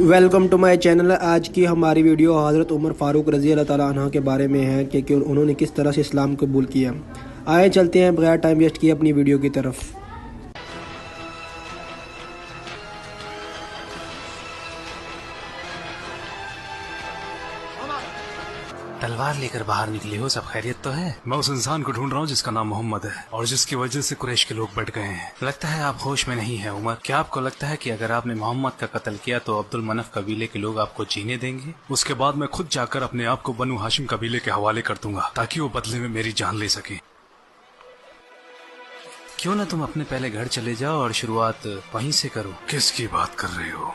Welcome to my channel. آج کی ہماری ویڈیو حضرت عمر فاروق رضی اللہ تعالیٰ عنہ کے بارے میں ہے کہ انہوں نے کس طرح سے اسلام قبول کیا۔ آئے چلتے ہیں بغیر ٹائم ویسٹ کیے اپنی ویڈیو کی طرف۔ تلوار لے کر باہر نکلی ہو، سب خیریت تو ہے؟ میں اس انسان کو ڈھونڈ رہا ہوں جس کا نام محمد ہے اور جس کی وجہ سے قریش کے لوگ بٹ گئے ہیں۔ لگتا ہے آپ ہوش میں نہیں ہیں عمر۔ کیا آپ کو لگتا ہے کہ اگر آپ نے محمد کا قتل کیا تو عبد المنف قبیلے کے لوگ آپ کو جینے دیں گے؟ اس کے بعد میں خود جا کر اپنے آپ کو بنو ہاشم قبیلے کے حوالے کر دوں گا تاکہ وہ بدلے میں میری جان لے سکیں۔ کیوں نہ تم اپنے پہلے گھر چلے جاؤ اور شروعات وہیں سے کرو۔ کس کی بات کر رہے ہو؟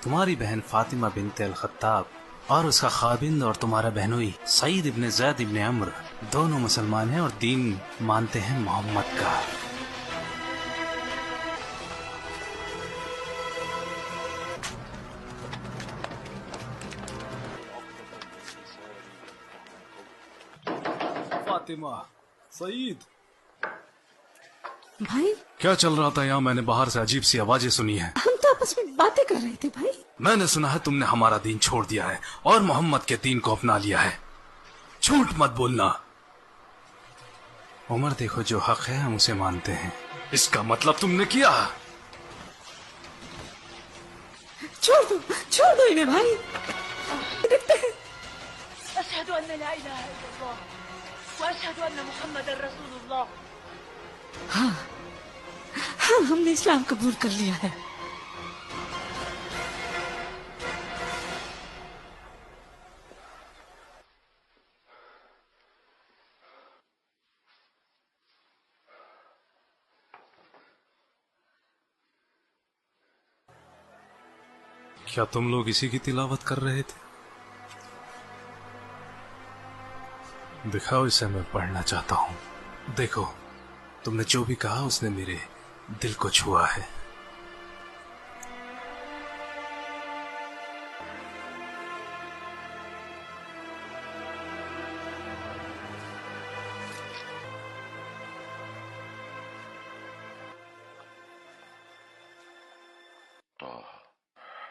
تمہاری بہن فاطمہ بنت الخطاب اور اس کا خاوند اور تمہارا بہنوئی سعید ابن زید ابن عمرو دونوں مسلمان ہیں اور دین مانتے ہیں محمد کا۔ فاطمہ، سعید، بھائی کیا چل رہا تھا یہاں؟ میں نے باہر سے عجیب سی آوازیں سنی ہیں۔ ہم تو آپس میں باتیں کر رہے تھے بھائی۔ میں نے سنا ہے تم نے ہمارا دین چھوڑ دیا ہے اور محمد کے دین کو اپنا لیا ہے۔ جھوٹ مت بولنا عمر۔ دیکھو، جو حق ہے ہم اسے مانتے ہیں۔ اس کا مطلب تم نے کیا؟ چھوڑ دو انہیں بھائی۔ أشهد أن لا إله إلا الله وأشهد أن محمد رسول الله۔ ہاں ہم نے اسلام قبول کر لیا ہے۔ کیا تم لوگ اسی کی تلاوت کر رہے تھے؟ دکھاؤ اسے، میں پڑھنا چاہتا ہوں۔ دیکھو، تم نے جو بھی کہا اس نے میرے دل کو چھوا ہے۔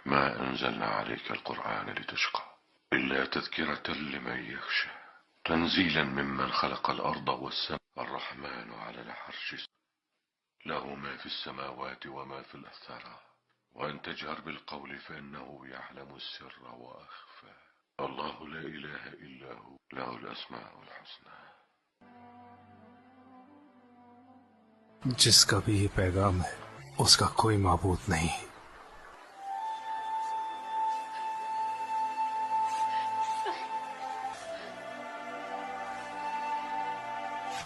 ما أنزلنا عليك القرآن لتشقى إلا تذكرة لمن يخشى تنزيلا ممن خلق الأرض والسماء الرحمن على العرش له ما في السماوات وما في الأثرى وأن تجهر بالقول فإنه يعلم السر وأخفى الله لا إله إلا هو له الأسماء الحسنى۔ جس کا بھی یہ پیغام ہے اس کا کوئی معبود نہیں۔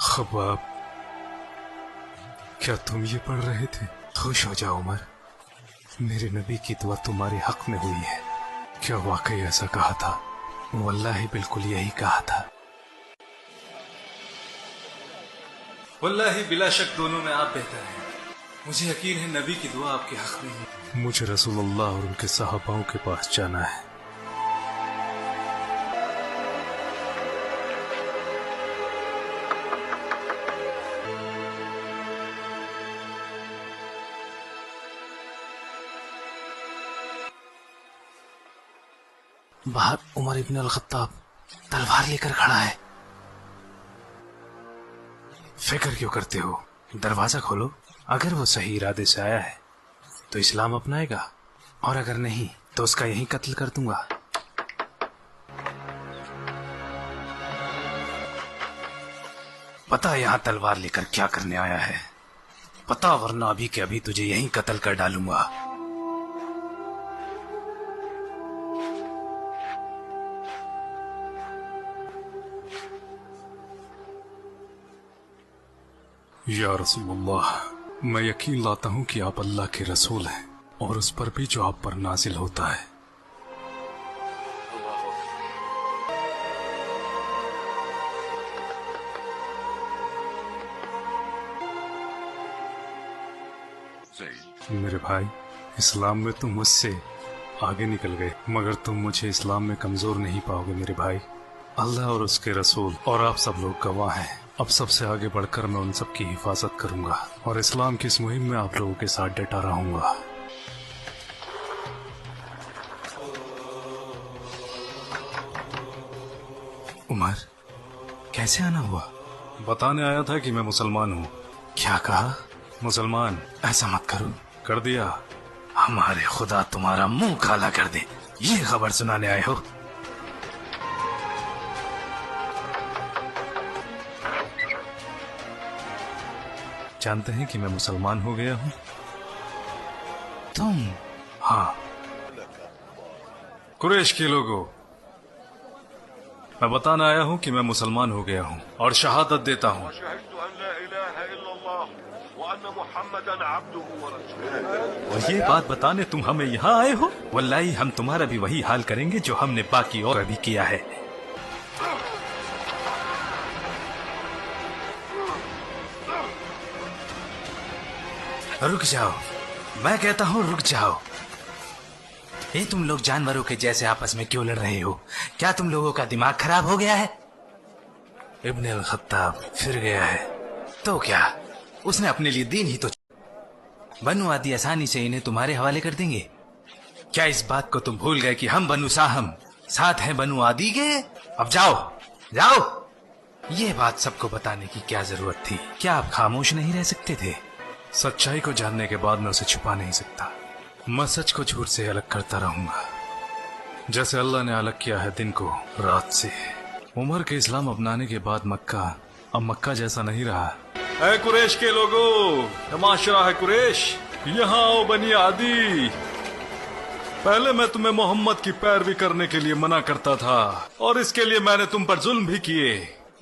خباب، کیا تم یہ پڑھ رہے تھے؟ خوش ہو جاؤ عمر، میرے نبی کی دعا تمہارے حق میں ہوئی ہے۔ کیا واقعی ایسا کہا تھا؟ واللہ بالکل یہی کہا تھا۔ واللہ بلا شک دونوں میں آپ بہتر ہیں۔ مجھے یقین ہے نبی کی دعا آپ کے حق میں ہے۔ مجھے رسول اللہ اور ان کے صحاباؤں کے پاس جانا ہے۔ باہر عمر ابن الخطاب تلوار لے کر کھڑا ہے۔ فکر کیوں کرتے ہو؟ دروازہ کھولو۔ اگر وہ صحیح ارادے سے آیا ہے تو اسلام اپنائے گا، اور اگر نہیں تو اس کا یہیں قتل کر دوں گا۔ پتا یہاں تلوار لے کر کیا کرنے آیا ہے؟ پتا، ورنہ ابھی کے ابھی تجھے یہیں قتل کر ڈالوں گا۔ یا رسول اللہ، میں یقین لاتا ہوں کہ آپ اللہ کے رسول ہیں اور اس پر بھی جو آپ پر نازل ہوتا ہے۔ میرے بھائی، اسلام میں تم مجھ سے آگے نکل گئے، مگر تم مجھے اسلام میں کمزور نہیں پاؤ گے میرے بھائی۔ اللہ اور اس کے رسول اور آپ سب لوگ گواہ ہیں۔ اب سب سے آگے بڑھ کر میں ان سب کی حفاظت کروں گا اور اسلام کی اس مہم میں آپ لوگوں کے ساتھ ڈٹا رہوں گا۔ उमर, कैसे आना हुआ? बताने आया था कि मैं मुसलमान हूँ। क्या कहा? मुसलमान। ऐसा मत करो। कर दिया। हमारे खुदा तुम्हारा मुंह काला कर दे, ये खबर सुनाने आए हो? जानते हैं कि मैं मुसलमान हो गया हूँ? तुम? हाँ। कुरैश के लोगों, मैं बताना आया हूँ कि मैं मुसलमान हो गया हूँ और शहादत देता हूँ और ये बात बताने तुम हमें यहाँ आए हो? वल्लाही हम तुम्हारा भी वही हाल करेंगे जो हमने बाकी और अभी किया है। रुक जाओ, मैं कहता हूँ रुक जाओ। ये तुम लोग जानवरों के जैसे आपस में क्यों लड़ रहे हो? क्या तुम लोगों का दिमाग खराब हो गया है? इब्न अल खत्ताब फिर गया है तो क्या? उसने अपने लिए दीन ही तो। बनु आदि आसानी से इन्हें तुम्हारे हवाले कर देंगे। क्या इस बात को तुम भूल गए कि हम बनु साहम साथ हैं बनु आदि के? अब जाओ जाओ। ये बात सबको बताने की क्या जरूरत थी? क्या आप खामोश नहीं रह सकते थे? सच्चाई को जानने के बाद मैं उसे छुपा नहीं सकता। मैं सच को झूठ से अलग करता रहूंगा, जैसे अल्लाह ने अलग किया है दिन को रात से। उमर के इस्लाम अपनाने के बाद मक्का अब मक्का जैसा नहीं रहा। ऐ कुरैश के लोगों, तमाशा है कुरैश, यहाँ आओ बनी आदि। पहले मैं तुम्हें मोहम्मद की पैरवी करने के लिए मना करता था और इसके लिए मैंने तुम पर जुल्म भी किए।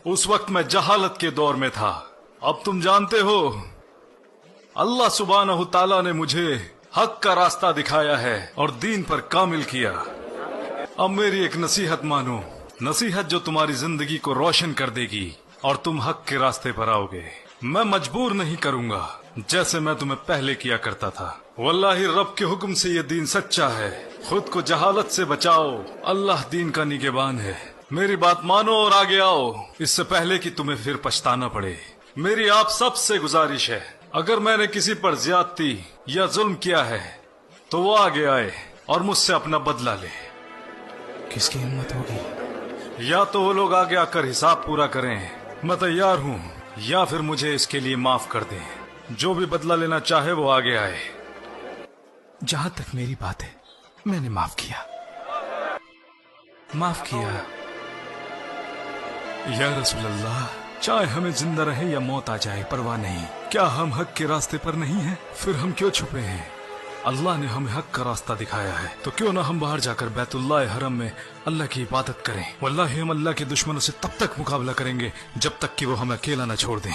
उस वक्त मैं जहालत के दौर में था। अब तुम जानते हो अल्लाह सुब्हानहू ताला ने मुझे हक का रास्ता दिखाया है और दीन पर कामिल किया। अब मेरी एक नसीहत मानो, नसीहत जो तुम्हारी जिंदगी को रोशन कर देगी और तुम हक के रास्ते पर आओगे। मैं मजबूर नहीं करूंगा जैसे मैं तुम्हें पहले किया करता था। वल्लाही रब के हुक्म से ये दीन सच्चा है। खुद को जहालत से बचाओ, अल्लाह दीन का निगहबान है। मेरी बात मानो और आगे आओ, इससे पहले कि तुम्हें फिर पछताना पड़े। मेरी आप सबसे गुजारिश है, अगर मैंने किसी पर ज्यादती या जुल्म किया है तो वो आगे आए और मुझसे अपना बदला ले। किसकी हिम्मत होगी? या तो वो लोग आगे आकर हिसाब पूरा करें, मैं तैयार हूँ, या फिर मुझे इसके लिए माफ कर दें। जो भी बदला लेना चाहे वो आगे आए। जहां तक मेरी बात है, मैंने माफ किया। या रसूल अल्लाह, चाहे हमें जिंदा रहे या मौत आ जाए परवाह नहीं। क्या हम हक के रास्ते पर नहीं हैं? फिर हम क्यों छुपे हैं? अल्लाह ने हमें हक का रास्ता दिखाया है, तो क्यों ना हम बाहर जाकर बैतुल्लाह हरम में अल्लाह की इबादत करें। वल्लाही हम अल्लाह के दुश्मनों से तब तक मुकाबला करेंगे जब तक कि वो हमें अकेला न छोड़ दें।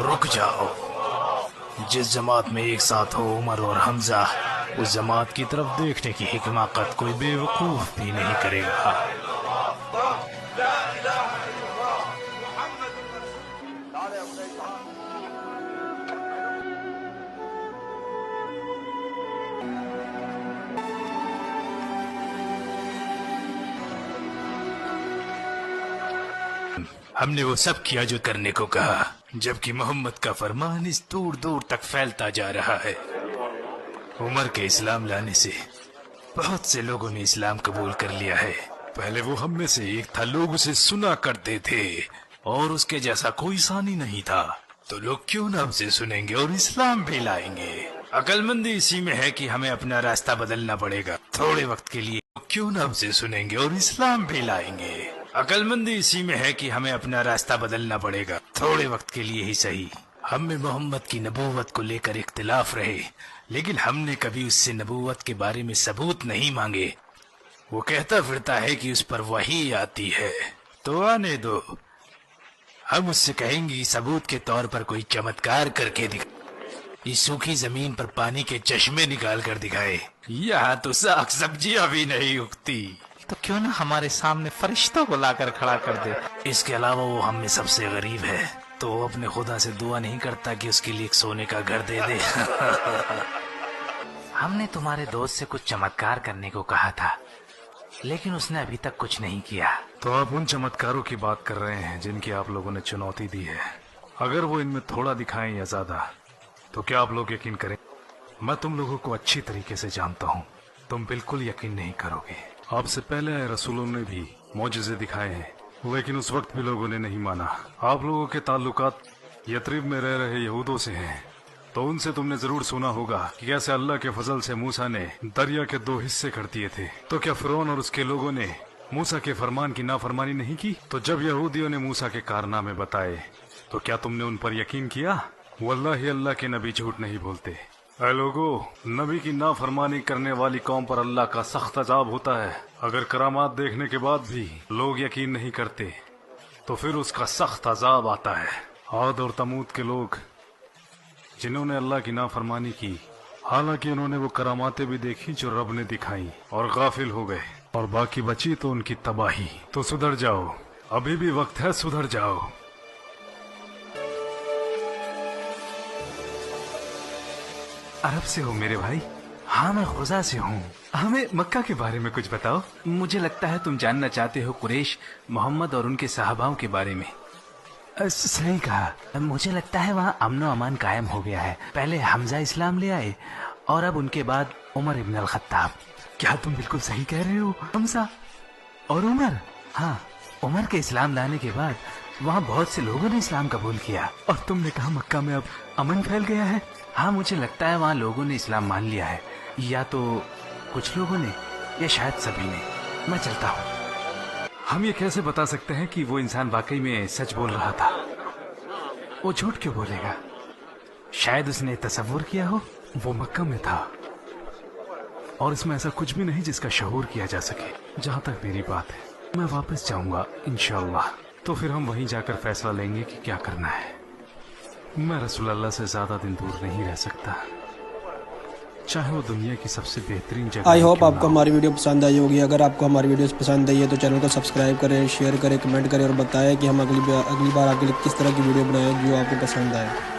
रुक जाओ। जिस जमात में एक साथ हो उमर और हमजा, उस जमात की तरफ देखने की हिकमाकत कोई बेवकूफ भी नहीं करेगा। हमने वो सब किया जो करने को कहा, जबकि मोहम्मद का फरमान इस दूर दूर तक फैलता जा रहा है। उमर के इस्लाम लाने से बहुत से लोगों ने इस्लाम कबूल कर लिया है। पहले वो हम में से एक था, लोग उसे सुना करते थे और उसके जैसा कोई सानी नहीं था। तो लोग क्यों ना हमसे सुनेंगे और इस्लाम भी लाएंगे। अक्लमंदी इसी में है कि हमें अपना रास्ता बदलना पड़ेगा थोड़े वक्त के लिए। क्यों ना हमसे सुनेंगे और इस्लाम भी लाएंगे। अक्लमंदी इसी में है कि हमें अपना रास्ता बदलना पड़ेगा थोड़े वक्त के लिए ही सही। हम में मोहम्मद की नबूवत को लेकर इख्तिलाफ रहे, लेकिन हमने कभी उससे नबूवत के बारे में सबूत नहीं मांगे। वो कहता फिरता है कि उस पर वही आती है, तो आने दो। हम उससे कहेंगे सबूत के तौर पर कोई चमत्कार करके दिखा, इस सूखी जमीन पर पानी के चश्मे निकाल कर दिखाए। यहाँ तो साग सब्जियां भी नहीं उगती, तो क्यों ना हमारे सामने फरिश्तों को लाकर खड़ा कर दे। इसके अलावा वो हम में सबसे गरीब है, तो वो अपने खुदा से दुआ नहीं करता कि उसके लिए एक सोने का घर दे दे। हमने तुम्हारे दोस्त से कुछ चमत्कार करने को कहा था, लेकिन उसने अभी तक कुछ नहीं किया। तो आप उन चमत्कारों की बात कर रहे हैं जिनकी आप लोगों ने चुनौती दी है। अगर वो इनमें थोड़ा दिखाएं या ज्यादा, तो क्या आप लोग यकीन करें? मैं तुम लोगों को अच्छी तरीके से जानता हूँ, तुम बिल्कुल यकीन नहीं करोगे। आपसे पहले आए रसूलों ने भी मौजज़े दिखाए हैं, लेकिन उस वक्त भी लोगों ने नहीं माना। आप लोगों के ताल्लुकात यथरिब में रह रहे यहूदों से हैं, तो उनसे तुमने जरूर सुना होगा कि कैसे अल्लाह के फजल से मूसा ने दरिया के 2 हिस्से कर दिए थे। तो क्या फिरौन और उसके लोगों ने मूसा के फरमान की नाफरमानी नहीं की? तो जब यहूदियों ने मूसा के कारनामे बताए, तो क्या तुमने उन पर यकीन किया? वल्लाही अल्लाह के नबी झूठ नहीं बोलते। ऐ लोगो, नबी की नाफरमानी करने वाली कौम पर अल्लाह का सख्त अजाब होता है। अगर करामात देखने के बाद भी लोग यकीन नहीं करते, तो फिर उसका सख्त अजाब आता है। आद और तमूद के लोग जिन्होंने अल्लाह की नाफरमानी की, हालांकि उन्होंने वो करामातें भी देखी जो रब ने दिखाई, और गाफिल हो गए, और बाकी बची तो उनकी तबाही। तो सुधर जाओ, अभी भी वक्त है, सुधर जाओ। अरब से हो मेरे भाई? हाँ, मैं खुजा से हूँ। हमें मक्का के बारे में कुछ बताओ। मुझे लगता है तुम जानना चाहते हो कुरैश, मोहम्मद और उनके सहाबाओं के बारे में। सही कहा। मुझे लगता है वहाँ अमन व अमान कायम हो गया है। पहले हमजा इस्लाम ले आए, और अब उनके बाद उमर इब्न अल खत्ताब। क्या तुम बिल्कुल सही कह रहे हो? हमजा और उमर? हाँ, उमर के इस्लाम लाने के बाद वहाँ बहुत से लोगों ने इस्लाम कबूल किया। और तुमने कहा मक्का में अब अमन फैल गया है? हाँ, मुझे लगता है वहाँ लोगों ने इस्लाम मान लिया है, या तो कुछ लोगों ने, या शायद सभी ने। मैं चलता हूँ। हम ये कैसे बता सकते हैं कि वो इंसान वाकई में सच बोल रहा था? वो झूठ क्यों बोलेगा? शायद उसने तसव्वुर किया हो वो मक्का में था, और इसमें ऐसा कुछ भी नहीं जिसका शऊर किया जा सके। जहाँ तक मेरी बात है, मैं वापस जाऊंगा इंशाअल्लाह, तो फिर हम वहीं जाकर फैसला लेंगे कि क्या करना है। मैं रसूल अल्लाह से ज्यादा दिन दूर नहीं रह सकता, चाहे वो दुनिया की सबसे बेहतरीन जगह। आई होप आपको हमारी वीडियो पसंद आई होगी। अगर आपको हमारी वीडियोस पसंद आई है तो चैनल को सब्सक्राइब करें, शेयर करें, कमेंट करें और बताएं कि हम अगली बार आपके लिए किस तरह की वीडियो बनाएं जो आपको पसंद आए।